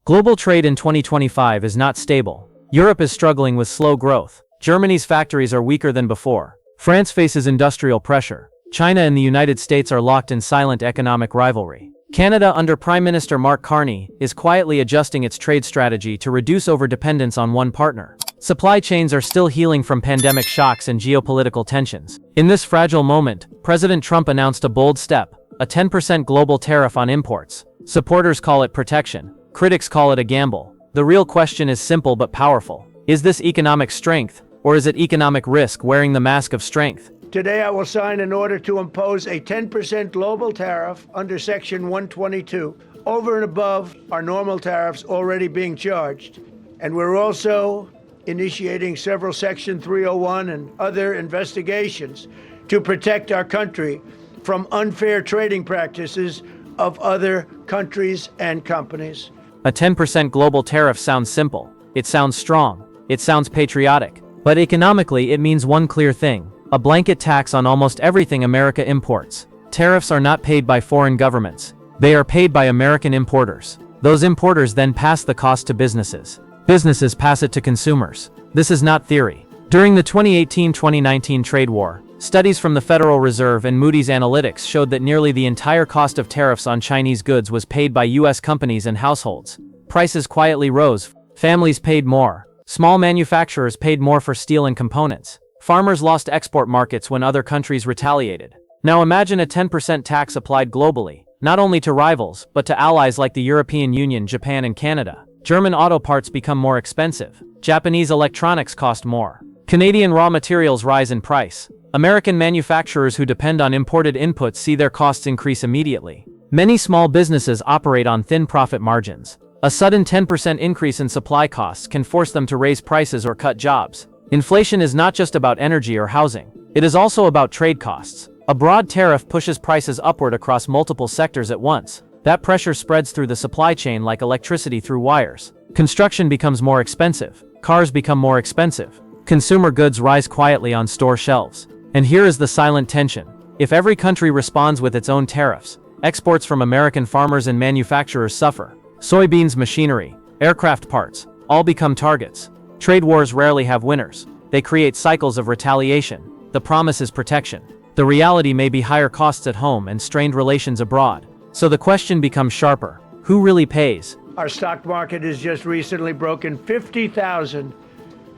Global trade in 2025 is not stable. Europe is struggling with slow growth. Germany's factories are weaker than before. France faces industrial pressure. China and the United States are locked in silent economic rivalry. Canada, under Prime Minister Mark Carney, is quietly adjusting its trade strategy to reduce overdependence on one partner. Supply chains are still healing from pandemic shocks and geopolitical tensions. In this fragile moment, President Trump announced a bold step, a 10% global tariff on imports. Supporters call it protection. Critics call it a gamble. The real question is simple but powerful. Is this economic strength, or is it economic risk wearing the mask of strength? Today, I will sign an order to impose a 10% global tariff under Section 122, over and above our normal tariffs already being charged. And we're also initiating several Section 301 and other investigations to protect our country from unfair trading practices of other countries and companies. A 10% global tariff sounds simple. It sounds strong. It sounds patriotic. But economically, it means one clear thing: a blanket tax on almost everything America imports. Tariffs are not paid by foreign governments. They are paid by American importers. Those importers then pass the cost to businesses. Businesses pass it to consumers. This is not theory. During the 2018-2019 trade war, studies from the Federal Reserve and Moody's Analytics showed that nearly the entire cost of tariffs on Chinese goods was paid by U.S. companies and households. Prices quietly rose. Families paid more. Small manufacturers paid more for steel and components. Farmers lost export markets when other countries retaliated. Now imagine a 10% tax applied globally, not only to rivals, but to allies like the European Union, Japan, and Canada. German auto parts become more expensive. Japanese electronics cost more. Canadian raw materials rise in price. American manufacturers who depend on imported inputs see their costs increase immediately. Many small businesses operate on thin profit margins. A sudden 10% increase in supply costs can force them to raise prices or cut jobs. Inflation is not just about energy or housing. It is also about trade costs. A broad tariff pushes prices upward across multiple sectors at once. That pressure spreads through the supply chain like electricity through wires. Construction becomes more expensive. Cars become more expensive. Consumer goods rise quietly on store shelves. And here is the silent tension. If every country responds with its own tariffs, exports from American farmers and manufacturers suffer. Soybeans, machinery, aircraft parts, all become targets. Trade wars rarely have winners. They create cycles of retaliation. The promise is protection. The reality may be higher costs at home and strained relations abroad. So the question becomes sharper. Who really pays? Our stock market has just recently broken 50,000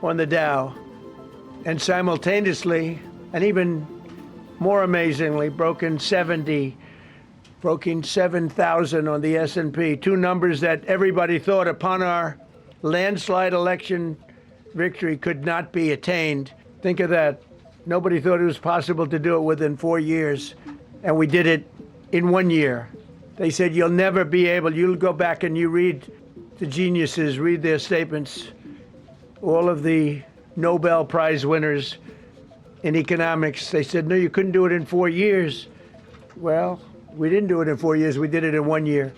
on the Dow, and simultaneously, and even more amazingly, broken 7,000 on the S&P, two numbers that everybody thought upon our landslide election victory could not be attained. Think of that. Nobody thought it was possible to do it within 4 years, and we did it in 1 year. They said, you'll never be able, you'll go back and you read the geniuses, read their statements, all of the Nobel Prize winners in economics. They said, no, you couldn't do it in 4 years. Well, we didn't do it in 4 years, we did it in 1 year.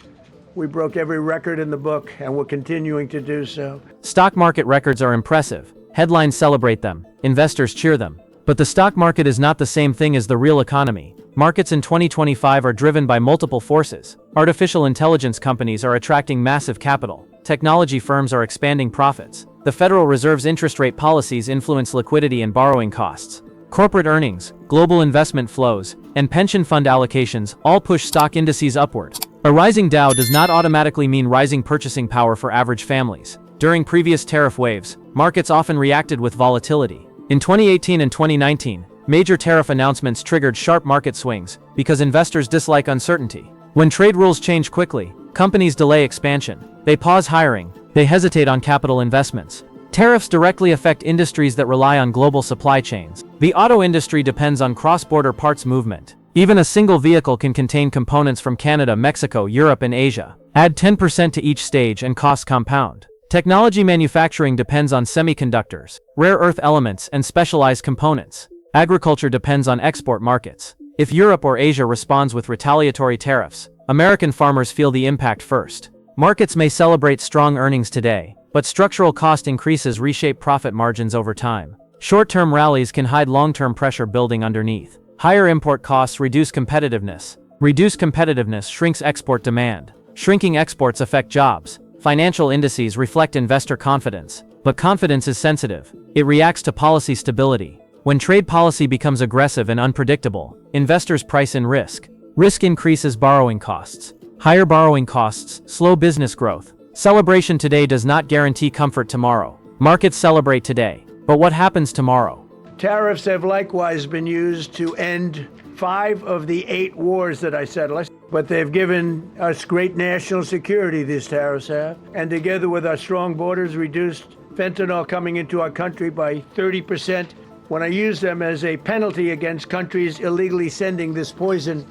We broke every record in the book, and we're continuing to do so. Stock market records are impressive. Headlines celebrate them. Investors cheer them. But the stock market is not the same thing as the real economy. Markets in 2025 are driven by multiple forces. Artificial intelligence companies are attracting massive capital. Technology firms are expanding profits. The Federal Reserve's interest rate policies influence liquidity and borrowing costs. Corporate earnings, global investment flows, and pension fund allocations all push stock indices upward. A rising Dow does not automatically mean rising purchasing power for average families. During previous tariff waves, markets often reacted with volatility. In 2018 and 2019, major tariff announcements triggered sharp market swings because investors dislike uncertainty. When trade rules change quickly, companies delay expansion. They pause hiring. They hesitate on capital investments. Tariffs directly affect industries that rely on global supply chains. The auto industry depends on cross-border parts movement. Even a single vehicle can contain components from Canada, Mexico, Europe, and Asia. Add 10% to each stage and costs compound. Technology manufacturing depends on semiconductors, rare earth elements, and specialized components. Agriculture depends on export markets. If Europe or Asia responds with retaliatory tariffs, American farmers feel the impact first. Markets may celebrate strong earnings today, but structural cost increases reshape profit margins over time. Short-term rallies can hide long-term pressure building underneath. Higher import costs reduce competitiveness. Reduced competitiveness shrinks export demand. Shrinking exports affect jobs. Financial indices reflect investor confidence, but confidence is sensitive. It reacts to policy stability. When trade policy becomes aggressive and unpredictable, investors price in risk. Risk increases borrowing costs. Higher borrowing costs slow business growth. Celebration today does not guarantee comfort tomorrow. Markets celebrate today, but what happens tomorrow? Tariffs have likewise been used to end 5 of the 8 wars that I settled. But they've given us great national security, these tariffs have. And together with our strong borders, reduced fentanyl coming into our country by 30%. When I use them as a penalty against countries illegally sending this poison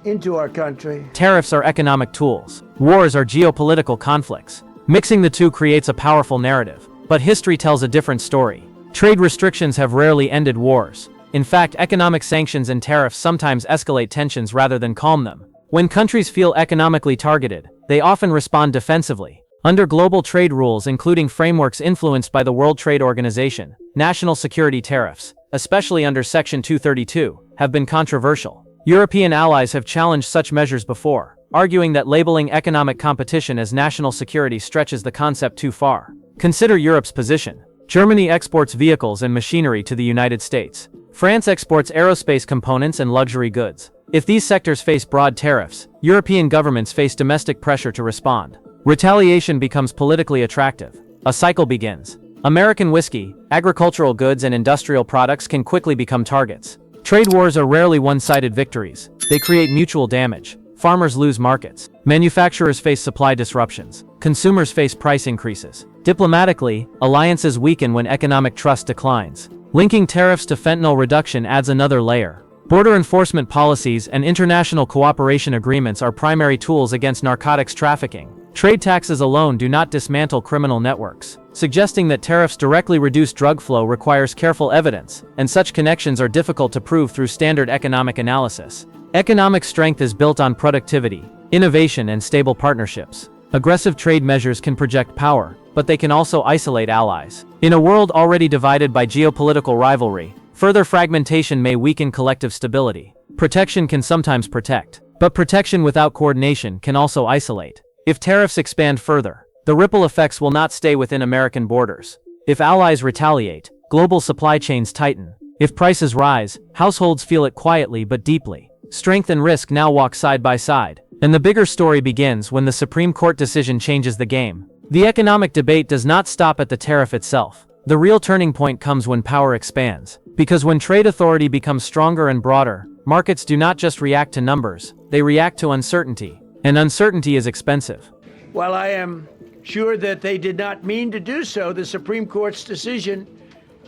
into our country. Tariffs are economic tools. Wars are geopolitical conflicts. Mixing the two creates a powerful narrative. But history tells a different story. Trade restrictions have rarely ended wars. In fact, economic sanctions and tariffs sometimes escalate tensions rather than calm them. When countries feel economically targeted, they often respond defensively. Under global trade rules, including frameworks influenced by the World Trade Organization, national security tariffs, especially under Section 232, have been controversial. European allies have challenged such measures before, arguing that labeling economic competition as national security stretches the concept too far. Consider Europe's position. Germany exports vehicles and machinery to the United States. France exports aerospace components and luxury goods. If these sectors face broad tariffs, European governments face domestic pressure to respond. Retaliation becomes politically attractive. A cycle begins. American whiskey, agricultural goods and industrial products can quickly become targets. Trade wars are rarely one-sided victories. They create mutual damage. Farmers lose markets. Manufacturers face supply disruptions. Consumers face price increases. Diplomatically, alliances weaken when economic trust declines. Linking tariffs to fentanyl reduction adds another layer. Border enforcement policies and international cooperation agreements are primary tools against narcotics trafficking. Trade taxes alone do not dismantle criminal networks. Suggesting that tariffs directly reduce drug flow requires careful evidence, and such connections are difficult to prove through standard economic analysis. Economic strength is built on productivity, innovation, and stable partnerships. Aggressive trade measures can project power, but they can also isolate allies. In a world already divided by geopolitical rivalry, further fragmentation may weaken collective stability. Protection can sometimes protect, but protection without coordination can also isolate. If tariffs expand further, the ripple effects will not stay within American borders. If allies retaliate, global supply chains tighten. If prices rise, households feel it quietly but deeply. Strength and risk now walk side by side. And the bigger story begins when the Supreme Court decision changes the game. The economic debate does not stop at the tariff itself. The real turning point comes when power expands. Because when trade authority becomes stronger and broader, markets do not just react to numbers, they react to uncertainty. And uncertainty is expensive. While I am sure that they did not mean to do so, the Supreme Court's decision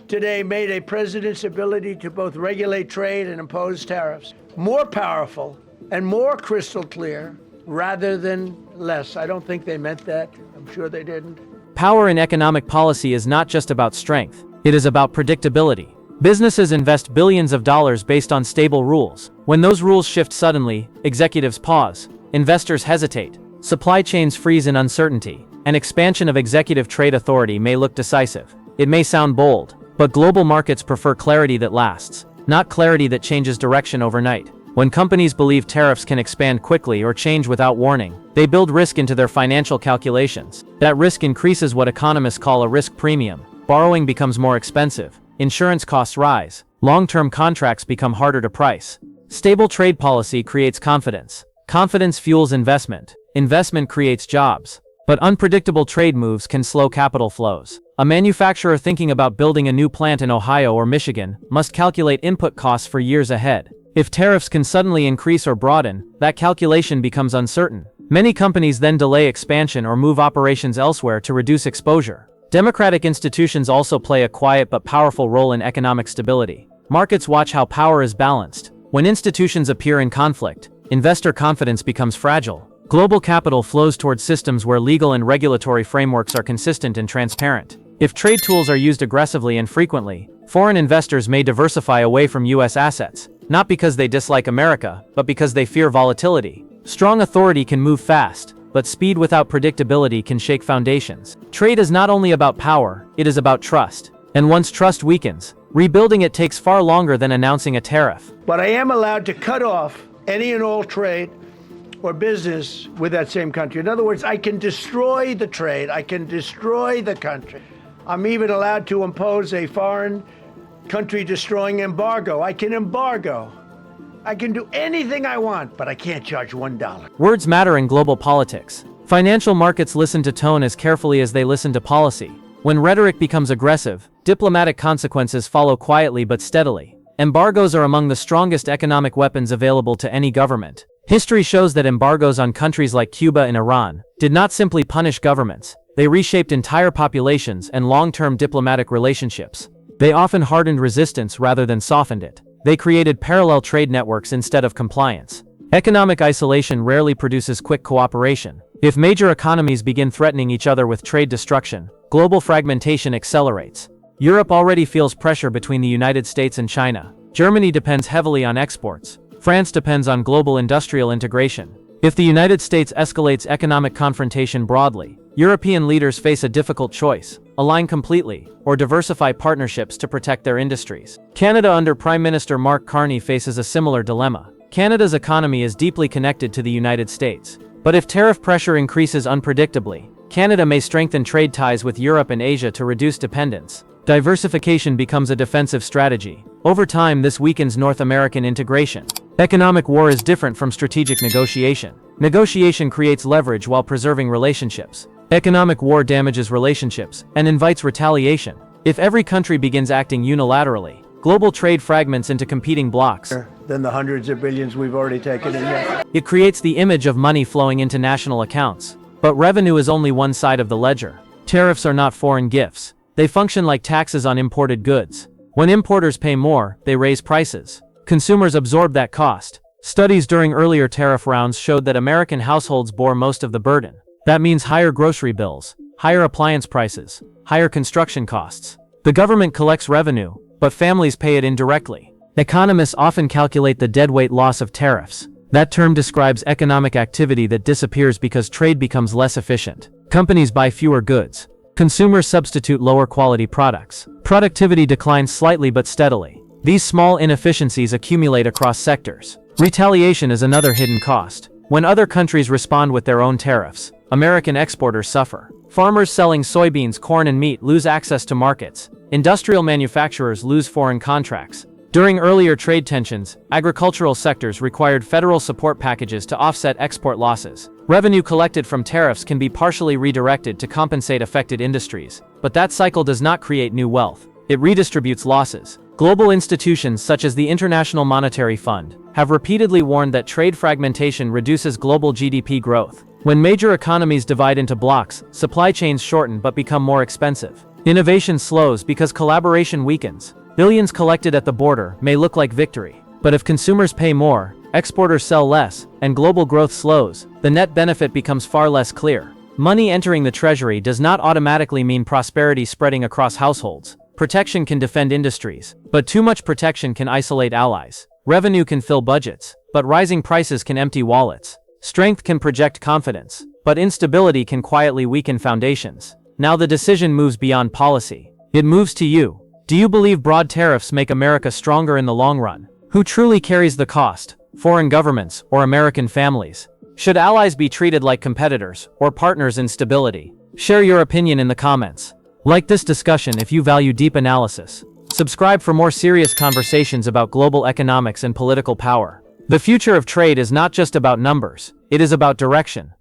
today made a president's ability to both regulate trade and impose tariffs more powerful and more crystal clear rather than less. I don't think they meant that. I'm sure they didn't. Power in economic policy is not just about strength. It is about predictability. Businesses invest billions of dollars based on stable rules. When those rules shift suddenly, executives pause. Investors hesitate. Supply chains freeze in uncertainty. An expansion of executive trade authority may look decisive. It may sound bold, but global markets prefer clarity that lasts, not clarity that changes direction overnight. When companies believe tariffs can expand quickly or change without warning, they build risk into their financial calculations. That risk increases what economists call a risk premium. Borrowing becomes more expensive. Insurance costs rise. Long-term contracts become harder to price. Stable trade policy creates confidence. Confidence fuels investment. Investment creates jobs. But unpredictable trade moves can slow capital flows. A manufacturer thinking about building a new plant in Ohio or Michigan must calculate input costs for years ahead. If tariffs can suddenly increase or broaden, that calculation becomes uncertain. Many companies then delay expansion or move operations elsewhere to reduce exposure. Democratic institutions also play a quiet but powerful role in economic stability. Markets watch how power is balanced. When institutions appear in conflict, investor confidence becomes fragile. Global capital flows towards systems where legal and regulatory frameworks are consistent and transparent. If trade tools are used aggressively and frequently, foreign investors may diversify away from U.S. assets, not because they dislike America, but because they fear volatility. Strong authority can move fast, but speed without predictability can shake foundations. Trade is not only about power, it is about trust. And once trust weakens, rebuilding it takes far longer than announcing a tariff. But I am allowed to cut off any and all trade or business with that same country. In other words, I can destroy the trade. I can destroy the country. I'm even allowed to impose a foreign country destroying embargo. I can embargo. I can do anything I want, but I can't charge $1. Words matter in global politics. Financial markets listen to tone as carefully as they listen to policy. When rhetoric becomes aggressive, diplomatic consequences follow quietly but steadily. Embargoes are among the strongest economic weapons available to any government. History shows that embargoes on countries like Cuba and Iran did not simply punish governments. They reshaped entire populations and long-term diplomatic relationships. They often hardened resistance rather than softened it. They created parallel trade networks instead of compliance. Economic isolation rarely produces quick cooperation. If major economies begin threatening each other with trade destruction, global fragmentation accelerates. Europe already feels pressure between the United States and China. Germany depends heavily on exports. France depends on global industrial integration. If the United States escalates economic confrontation broadly, European leaders face a difficult choice: align completely, or diversify partnerships to protect their industries. Canada under Prime Minister Mark Carney faces a similar dilemma. Canada's economy is deeply connected to the United States. But if tariff pressure increases unpredictably, Canada may strengthen trade ties with Europe and Asia to reduce dependence. Diversification becomes a defensive strategy. Over time, this weakens North American integration. Economic war is different from strategic negotiation. Negotiation creates leverage while preserving relationships. Economic war damages relationships and invites retaliation. If every country begins acting unilaterally, global trade fragments into competing blocs. Than the hundreds of billions we've already taken in yet. It creates the image of money flowing into national accounts. But revenue is only one side of the ledger. Tariffs are not foreign gifts. They function like taxes on imported goods. When importers pay more, they raise prices. Consumers absorb that cost. Studies during earlier tariff rounds showed that American households bore most of the burden. That means higher grocery bills, higher appliance prices, higher construction costs. The government collects revenue, but families pay it indirectly. Economists often calculate the deadweight loss of tariffs. That term describes economic activity that disappears because trade becomes less efficient. Companies buy fewer goods. Consumers substitute lower quality products. Productivity declines slightly but steadily. These small inefficiencies accumulate across sectors. Retaliation is another hidden cost. When other countries respond with their own tariffs, American exporters suffer. Farmers selling soybeans, corn, and meat lose access to markets. Industrial manufacturers lose foreign contracts. During earlier trade tensions, agricultural sectors required federal support packages to offset export losses. Revenue collected from tariffs can be partially redirected to compensate affected industries, but that cycle does not create new wealth. It redistributes losses. Global institutions such as the International Monetary Fund have repeatedly warned that trade fragmentation reduces global GDP growth. When major economies divide into blocs, supply chains shorten but become more expensive. Innovation slows because collaboration weakens. Billions collected at the border may look like victory, but if consumers pay more, exporters sell less, and global growth slows, the net benefit becomes far less clear. Money entering the treasury does not automatically mean prosperity spreading across households. Protection can defend industries, but too much protection can isolate allies. Revenue can fill budgets, but rising prices can empty wallets. Strength can project confidence, but instability can quietly weaken foundations. Now the decision moves beyond policy. It moves to you. Do you believe broad tariffs make America stronger in the long run? Who truly carries the cost? Foreign governments or American families? Should allies be treated like competitors or partners in stability? Share your opinion in the comments. Like this discussion if you value deep analysis. Subscribe for more serious conversations about global economics and political power. The future of trade is not just about numbers, it is about direction.